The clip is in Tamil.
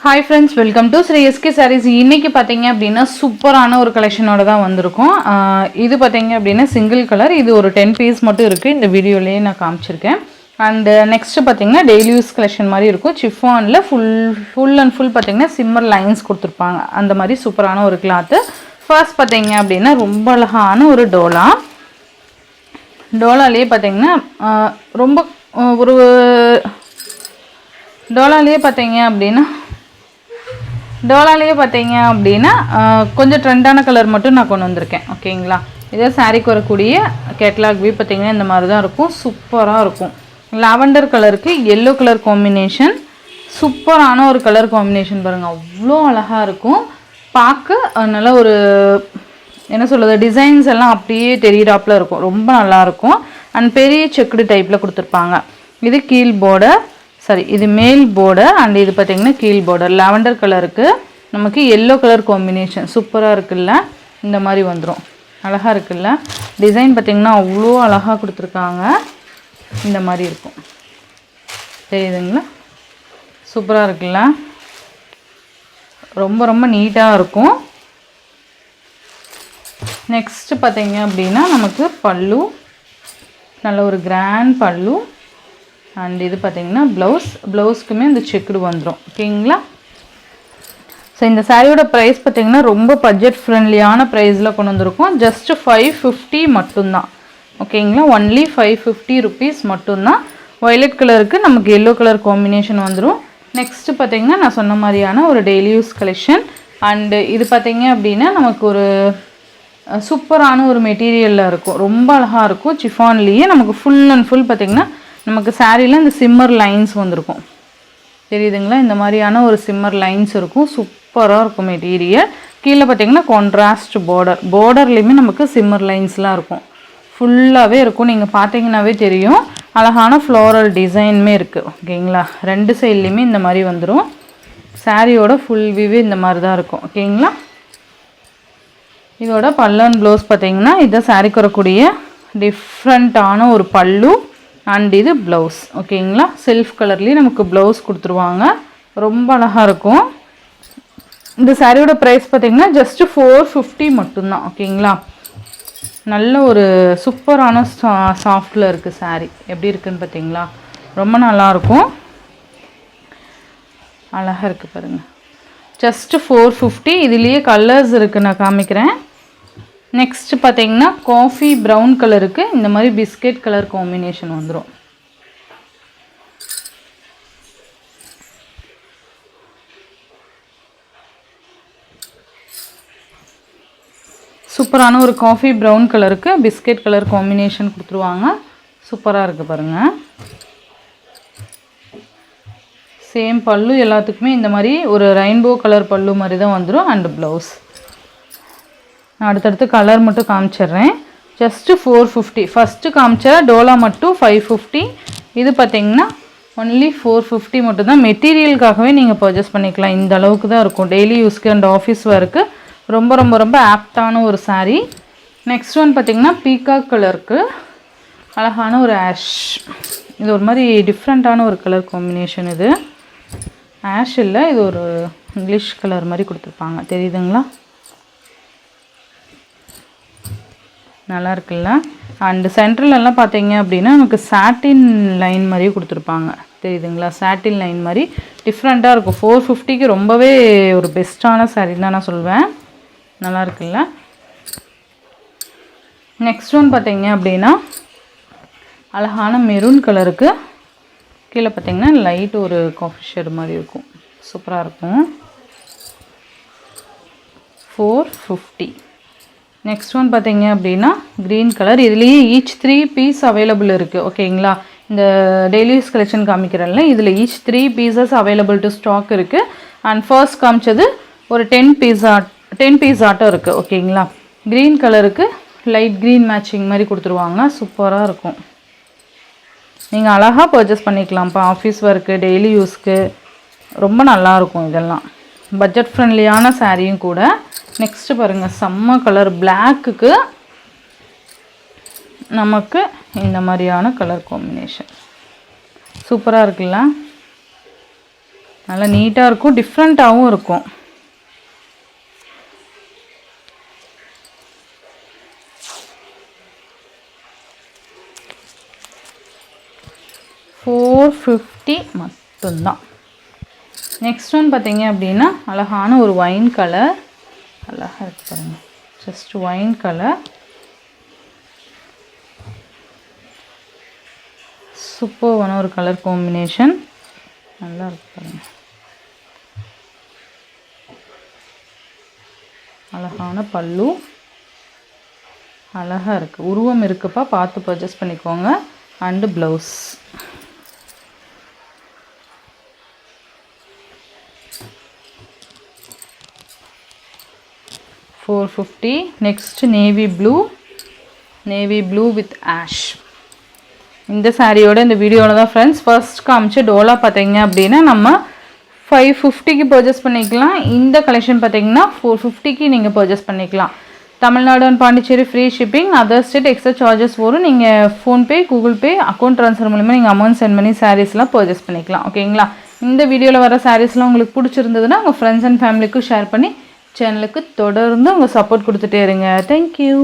Hi friends, welcome to Sri SK Sarees. இன்னைக்கு பாத்தீங்க அப்படினா சூப்பரான ஒரு கலெக்ஷனோட தான் வந்திருக்கோம். இது பாத்தீங்க அப்படினா சிங்கிள் கலர். இது ஒரு 10 பீஸ் மட்டும் இருக்கு. இந்த வீடியோலயே நான் காமிச்சிருக்கேன். அண்ட் நெக்ஸ்ட் பாத்தீங்கன்னா டெய்லி யூஸ் கலெக்ஷன் மாதிரி இருக்கும். சிஃபான்ல ஃபுல் அண்ட் ஃபுல் பாத்தீங்கன்னா சிம்மர் லைன்ஸ் கொடுத்துருப்பாங்க. அந்த மாதிரி சூப்பரான ஒரு கிளாத். ஃபர்ஸ்ட் பாத்தீங்க அப்படினா ரொம்ப அழகான ஒரு டோலா. டோலாலயே பாத்தீங்கன்னா ரொம்ப ஒரு டோலாலயே பாத்தீங்க அப்படின்னா கொஞ்சம் ட்ரெண்டான கலர் மட்டும் நான் கொண்டு வந்திருக்கேன். ஓகேங்களா, இதே சாரீக்கு வரக்கூடிய கேட்லாக் வியூ பார்த்தீங்கன்னா இந்த மாதிரி தான் இருக்கும். சூப்பராக இருக்கும். லாவெண்டர் கலருக்கு எல்லோ கலர் காம்பினேஷன், சூப்பரான ஒரு கலர் காம்பினேஷன் பாருங்கள், அவ்வளோ அழகாக இருக்கும். பார்க்க நல்ல ஒரு என்ன சொல்கிறது, டிசைன்ஸ் எல்லாம் அப்படியே தெரியிறாப்பில் இருக்கும். ரொம்ப நல்லாயிருக்கும். அண்ட் பெரிய செக்குடு டைப்பில் கொடுத்துருப்பாங்க. இது கீழ் பார்டர், சரி இது மேல் பார்டர். அண்ட் இது பார்த்தீங்கன்னா கீழ் பார்டர். லாவெண்டர் கலருக்கு நமக்கு எல்லோ கலர் காம்பினேஷன் சூப்பராக இருக்குல்ல. இந்த மாதிரி வந்துடும், அழகாக இருக்குல்ல. டிசைன் பார்த்திங்கன்னா அவ்வளோ அழகாக கொடுத்துருக்காங்க. இந்த மாதிரி இருக்கும், தெரியுதுங்களா? சூப்பராக இருக்குல்ல, ரொம்ப ரொம்ப நீட்டாக இருக்கும். நெக்ஸ்ட்டு பார்த்தீங்க அப்படின்னா நமக்கு பல்லு, நல்ல ஒரு கிராண்ட் பல்லு. அண்ட் இது பார்த்தீங்கன்னா ப்ளவுஸ்க்குமே இந்த செக்குடு வந்துடும். ஓகேங்களா. ஸோ இந்த சாரியோட ப்ரைஸ் பார்த்தீங்கன்னா ரொம்ப பட்ஜெட் ஃப்ரெண்ட்லியான ப்ரைஸில் கொண்டு வந்திருக்கோம். ஜஸ்ட் 550 மட்டும்தான். ஓகேங்களா, ஒன்லி 550 ருபீஸ் மட்டும்தான். வயலட் கலருக்கு நமக்கு எல்லோ கலர் காம்பினேஷன் வந்துடும். நெக்ஸ்ட்டு பார்த்தீங்கன்னா நான் சொன்ன மாதிரியான ஒரு டெய்லி யூஸ் கலெக்ஷன். அண்டு இது பார்த்தீங்க அப்படின்னா நமக்கு ஒரு சூப்பரான ஒரு மெட்டீரியலில் இருக்கும். ரொம்ப அழகாக இருக்கும். சிஃபான்லேயே நமக்கு ஃபுல் அண்ட் ஃபுல் பார்த்திங்கன்னா நமக்கு சாரியில் இந்த சிம்மர் லைன்ஸ் வந்திருக்கும். தெரியுதுங்களா? இந்த மாதிரியான ஒரு சிம்மர் லைன்ஸ் இருக்கும். சூப்பராக இருக்கும் மெட்டீரியல். கீழே பார்த்திங்கன்னா கான்ட்ராஸ்ட் பார்டர்லேயுமே நமக்கு சிம்மர் லைன்ஸ்லாம் இருக்கும். ஃபுல்லாகவே இருக்கும். நீங்கள் பார்த்தீங்கன்னாவே தெரியும். அழகான ஃப்ளோரல் டிசைனுமே இருக்குது. ஓகேங்களா, ரெண்டு சைட்லேயுமே இந்த மாதிரி வந்துடும். சாரியோட ஃபுல் வியூவே இந்த மாதிரி தான் இருக்கும். ஓகேங்களா. இதோட பல்லு அண்ட் ப்ளவுஸ் பார்த்திங்கன்னா இதுதான் சாரிக்கு வரக்கூடிய டிஃப்ரெண்ட்டான ஒரு பல்லு. அண்ட் இது ப்ளவுஸ். ஓகேங்களா, செல்ஃப் கலர்லேயே நமக்கு ப்ளவுஸ் கொடுத்துருவாங்க. ரொம்ப அழகாக இருக்கும். இந்த சாரியோட ப்ரைஸ் பார்த்திங்கன்னா ஜஸ்ட்டு 450 மட்டும்தான். ஓகேங்களா, நல்ல ஒரு சூப்பரான சாஃப்டில் இருக்குது சாரீ. எப்படி இருக்குதுன்னு பார்த்தீங்களா? ரொம்ப நல்லாயிருக்கும், அழகாக இருக்குது பாருங்கள். ஜஸ்ட்டு 450. இதுலேயே கலர்ஸ் இருக்குது, நான் காமிக்கிறேன். நெக்ஸ்ட் பார்த்தீங்கன்னா காஃபி ப்ரௌன் கலருக்கு இந்த மாதிரி பிஸ்கெட் கலர் காம்பினேஷன் வந்துடும். சூப்பரான ஒரு காஃபி ப்ரௌன் கலருக்கு பிஸ்கெட் கலர் காம்பினேஷன் கொடுத்துருவாங்க. சூப்பராக இருக்குது பாருங்கள். சேம் பல்லு எல்லாத்துக்குமே இந்த மாதிரி ஒரு ரெயின்போ கலர் பல்லு மாதிரி தான் வந்துடும். அண்டு ப்ளவுஸ் நான் அடுத்தடுத்து கலர் மட்டும் காமிச்சிட்றேன். ஜஸ்ட்டு 450. ஃபஸ்ட்டு காமிச்ச டோலா மட்டும் 550. இது பார்த்திங்கன்னா ஒன்லி 450 மட்டும்தான். மெட்டீரியலுக்காகவே நீங்கள் பர்ச்சேஸ் பண்ணிக்கலாம். இந்த அளவுக்கு தான் இருக்கும். டெய்லி யூஸ்க்கு அண்ட் ஆஃபீஸ் ஒர்க்கு ரொம்ப ரொம்ப ரொம்ப ஆப்டான ஒரு சாரீ. நெக்ஸ்ட் ஒன் பார்த்திங்கன்னா பீகாக் கலருக்கு அழகான ஒரு ஆஷ். இது ஒரு மாதிரி டிஃப்ரெண்ட்டான ஒரு கலர் காம்பினேஷன். இது ஆஷ் இல்லை, இது ஒரு இங்கிலீஷ் கலர் மாதிரி கொடுத்துருப்பாங்க. தெரியுதுங்களா? நல்லா இருக்குல்ல. அண்டு சென்ட்ரலெல்லாம் பார்த்தீங்க அப்படின்னா நமக்கு சாட்டின் லைன் மாதிரியே கொடுத்துருப்பாங்க. தெரியுதுங்களா? சாட்டின் லைன் மாதிரி டிஃப்ரெண்ட்டாக இருக்கும். 450க்கு ரொம்பவே ஒரு பெஸ்ட்டான சாரீ தான் நான் சொல்வேன். நல்லா இருக்குல்ல. நெக்ஸ்ட் ஒன் பார்த்தீங்க அப்படின்னா அழகான மெரூன் கலருக்கு கீழே பார்த்தீங்கன்னா லைட் ஒரு காஃபி ஷேட் மாதிரி இருக்கும். சூப்பராக இருக்கும். 450. நெக்ஸ்ட் ஒன் பார்த்தீங்க அப்படின்னா க்ரீன் கலர். இதுலேயே ஈச் 3 பீஸ் அவைலபிள் இருக்குது. ஓகேங்களா, இந்த டெய்லி யூஸ் கலெக்ஷன் காமிக்கிறேன்ல, இதில் each 3 pieces available to stock இருக்குது. அண்ட் ஃபர்ஸ்ட் காமிச்சது ஒரு 10 பீஸ் ஆட்டம் இருக்குது. ஓகேங்களா, க்ரீன் கலருக்கு லைட் க்ரீன் மேட்சிங் மாதிரி கொடுத்துருவாங்க. சூப்பராக இருக்கும். நீங்கள் அழகாக பர்ச்சேஸ் பண்ணிக்கலாம்ப்பா. ஆஃபீஸ் ஒர்க்கு, டெய்லி யூஸ்க்கு ரொம்ப நல்லாயிருக்கும். இதெல்லாம் பட்ஜெட் ஃப்ரெண்ட்லியான சாரியும் கூட. நெக்ஸ்ட்டு பாருங்கள், செம்ம கலர் பிளாக்குக்கு நமக்கு இந்த மாதிரியான கலர் காம்பினேஷன் சூப்பராக இருக்குல்ல. நல்லா நீட்டாக இருக்கும், டிஃப்ரெண்ட்டாகவும் இருக்கும். $450 மட்டும்தான். நெக்ஸ்ட் ஒன் பார்த்தீங்க அப்படின்னா அழகான ஒரு ஒயின் கலர், அழகாக இருக்கு பாருங்கள். ஜஸ்ட் ஒயின் கலர், சூப்பரான ஒரு கலர் காம்பினேஷன், நல்லா இருக்கு பாருங்கள். அழகான பல்லு, அழகாக இருக்குது, உருவம் இருக்குப்பா, பார்த்து பர்ச்சேஸ் பண்ணிக்கோங்க. And blouse. $450. Next navy blue with ash. இந்த சாரியோட இந்த வீடியோவில் தான் ஃப்ரெண்ட்ஸ் ஃபர்ஸ்ட் காமிச்ச டோலா பார்த்தீங்க அப்படின்னா நம்ம $550க்கு பர்ச்சேஸ் பண்ணிக்கலாம். இந்த கலெக்ஷன் பார்த்தீங்கன்னா $450க்கு நீங்கள் பர்ச்சேஸ் பண்ணிக்கலாம். Tamil Nadu and Pondicherry free shipping, other state extra charges வரும். நீங்கள் PhonePe, Google Pay, account transfer மூலமாக நீங்கள் அமௌண்ட் சென்ட் பண்ணி சாரீஸ்லாம் பர்ச்சேஸ் பண்ணிக்கலாம். ஓகேங்களா? இந்த வீடியோவில் வர சாரீஸ்லாம் உங்களுக்கு பிடிச்சிருந்ததுன்னா உங்கள் ஃப்ரெண்ட்ஸ் அண்ட் ஃபேமிலிக்கும் ஷேர் பண்ணி சேனலுக்கு தொடர்ந்து உங்கள் சப்போர்ட் கொடுத்துட்டே இருங்க. தேங்க்யூ.